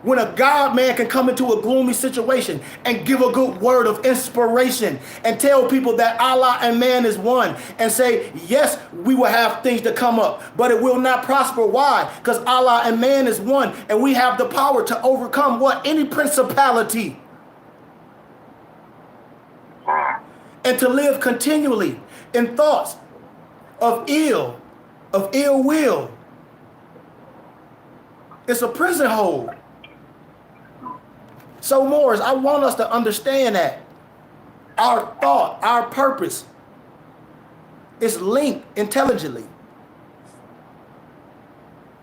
When a God man can come into a gloomy situation and give a good word of inspiration and tell people that Allah and man is one and say, yes, we will have things to come up, but it will not prosper. Why? Because Allah and man is one, and we have the power to overcome what? Any principality. And to live continually in thoughts of ill will. It's a prison hold. So, Moors, I want us to understand that our thought, our purpose is linked intelligently.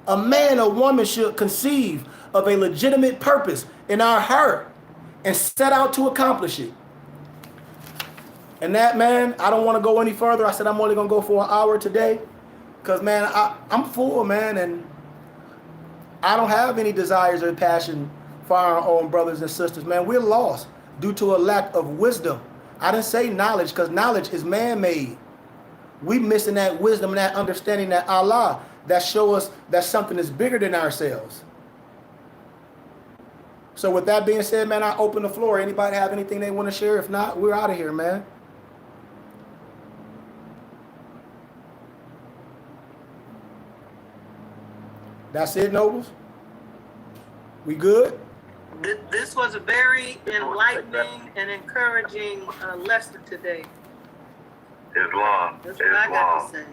A man or woman should conceive of a legitimate purpose in our heart and set out to accomplish it. And that, man, I don't want to go any further. I said I'm only going to go for an hour today because, man, I'm full, man, and I don't have any desires or passion for our own brothers and sisters. Man, we're lost due to a lack of wisdom. I didn't say knowledge because knowledge is man-made. We missing that wisdom and that understanding that Allah that show us that something is bigger than ourselves. So with that being said, man, I open the floor. Anybody have anything they want to share? If not, we're out of here, man. That's it, Nobles? We good? This was a very enlightening and encouraging lesson today. Islam. That's what I got to say.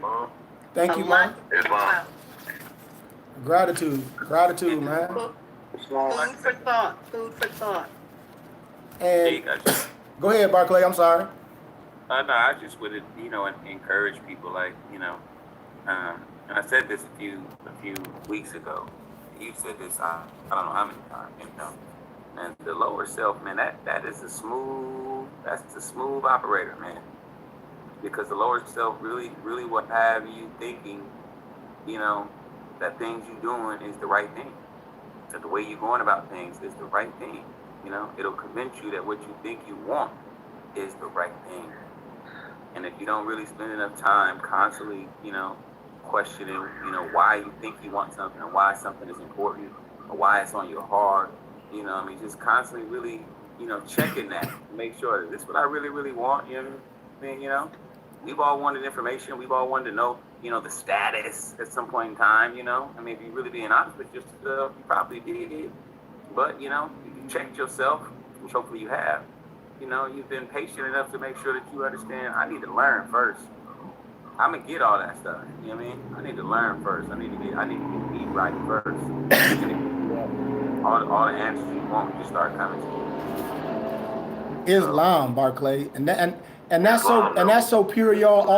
Thank you, man. Islam. Gratitude, man. Food for thought. And go ahead, Barclay. I'm sorry. No, I just would, encourage people, like, and I said this a few weeks ago. You said this, I don't know how many times, And the lower self, man, that's the smooth operator, man. Because the lower self really will have you thinking, that things you're doing is the right thing. That the way you're going about things is the right thing. It'll convince you that what you think you want is the right thing. And if you don't really spend enough time constantly, questioning, why you think you want something and why something is important or why it's on your heart, just constantly really, checking that to make sure that this is what I really, really want. We've all wanted information. We've all wanted to know, the status at some point in time, if you're really being honest with yourself, you probably did. But, you checked yourself, which hopefully you have. You've been patient enough to make sure that you understand, I need to learn first. I'm gonna get all that stuff. You know what I mean? I need to learn first. I need to get me right first. all the answers you want just start coming to you. Islam, Barclay, and that's so pure, y'all.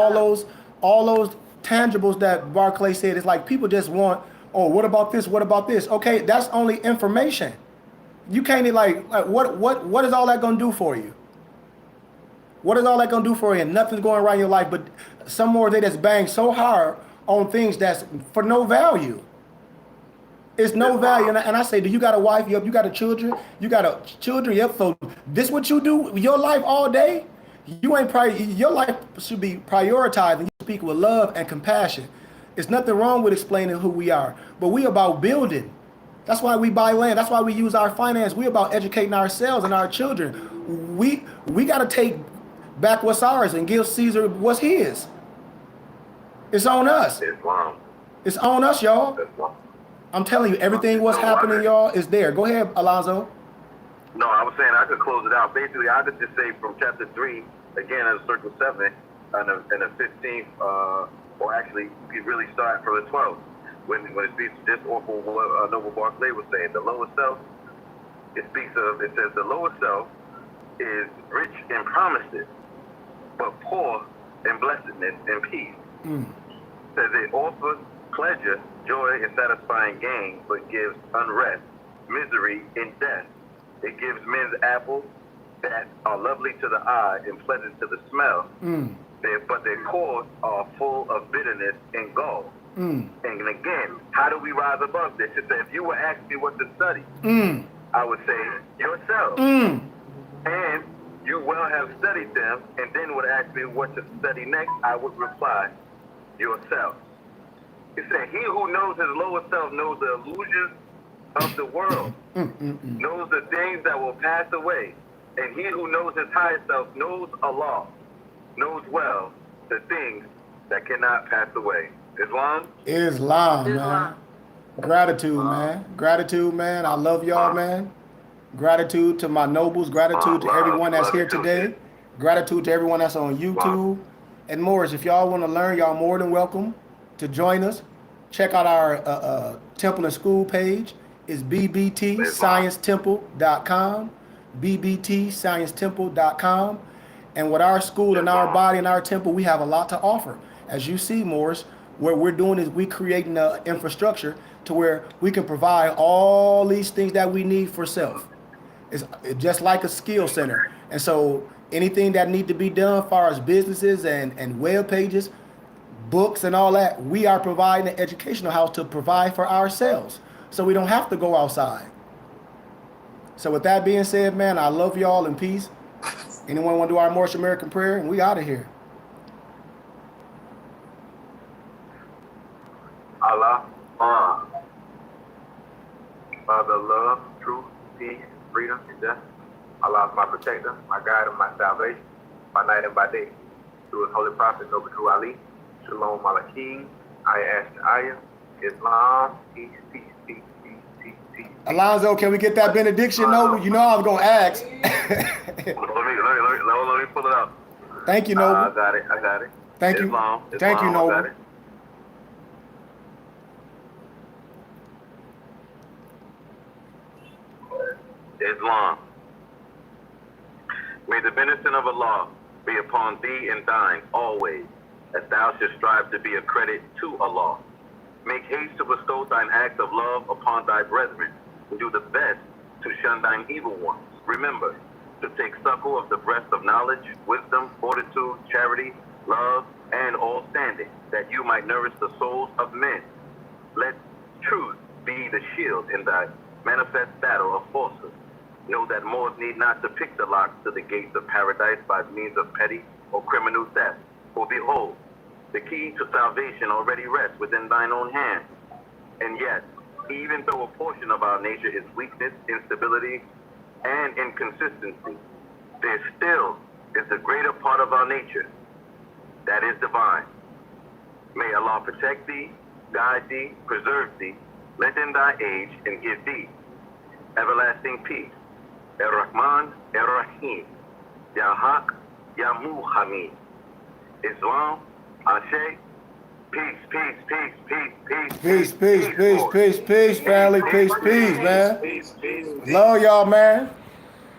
All those tangibles that Barclay said, it's like people just want. Oh, what about this? What about this? Okay, that's only information. You can't what is all that gonna do for you? What is all that gonna do for you? And nothing's going right in your life, but some more they just bang so hard on things that's for no value. It's no value. And I say, do you got a wife? Yep. You got children? You got children? Yep. So this what you do your life all day? You ain't your life should be prioritized, and you speak with love and compassion. It's nothing wrong with explaining who we are, but we about building. That's why we buy land. That's why we use our finance. We about educating ourselves and our children. We got to take back what's ours and give Caesar what's his. It's on us. Islam. It's on us, y'all. That's wrong. I'm telling you, everything what's happening, y'all, is there. Go ahead, Alonzo. No, I was saying I could close it out. Basically, I could just say from chapter 3, again, in circle 7, and the 15th, or actually, you could really start from the 12th, when it speaks just off of what Noble Barclay was saying. The lower self, it says the lower self is rich in promises, but poor in blessedness and peace. Says it offers pleasure, joy, and satisfying gain, but gives unrest, misery, and death. It gives men's apples that are lovely to the eye and pleasant to the smell, but their cores are full of bitterness and gall. And again, how do we rise above this? It said, if you were asking me what to study, I would say yourself. And you will have studied them, and then would ask me what to study next, I would reply, yourself. It said, he who knows his lower self knows the illusions of the world, knows the things that will pass away. And he who knows his higher self knows Allah, knows well the things that cannot pass away. Islam, man. Gratitude, man. Gratitude, man. I love y'all, man. Gratitude to my nobles. Gratitude to everyone that's here today. Gratitude to everyone that's on YouTube. And Moorish, if y'all want to learn, y'all more than welcome to join us. Check out our Temple and School page. It's bbtsciencetemple.com. bbtsciencetemple.com. And with our school and our body and our temple, we have a lot to offer. As you see, Morris, what we're doing is we creating an infrastructure to where we can provide all these things that we need for self. It's just like a skill center. And so anything that need to be done as far as businesses and web pages, books and all that, we are providing an educational house to provide for ourselves. So we don't have to go outside. So with that being said, man, I love y'all in peace. Anyone want to do our Moorish American prayer? And we out of here. Allah, Father, love, truth, peace, freedom, and justice. Allah is my protector, my guide, and my salvation, by night and by day. Through his holy prophet, Noble Drew Ali, Shalom Malakim, Ayah, Islam, peace, peace, peace, peace, peace, peace. Alonzo, can we get that benediction, Noble? You know I was going to ask. Let me pull it up. Thank you, Noble. I got it. Thank you. Islam, Thank you, I Noble. got it. Islam. May the benediction of Allah be upon thee and thine always, as thou shouldst strive to be a credit to Allah. Make haste to bestow thine acts of love upon thy brethren, and do the best to shun thine evil ones. Remember to take suckle of the breast of knowledge, wisdom, fortitude, charity, love, and all standing, that you might nourish the souls of men. Let truth be the shield in thy manifest battle of falsehood. Know that Moors need not to pick the locks to the gates of paradise by means of petty or criminal theft. For behold, the key to salvation already rests within thine own hand. And yet, even though a portion of our nature is weakness, instability, and inconsistency, there still is the greater part of our nature that is divine. May Allah protect thee, guide thee, preserve thee, lengthen thy age, and give thee everlasting peace. Ar-Rahman, Ar-Rahim, Ya Haq, Ya Muhammad. Islam, Ashe, peace, peace, peace, peace, peace, Peace, peace, peace, peace, peace, family. Peace, peace, man. Peace, peace. Love y'all, man.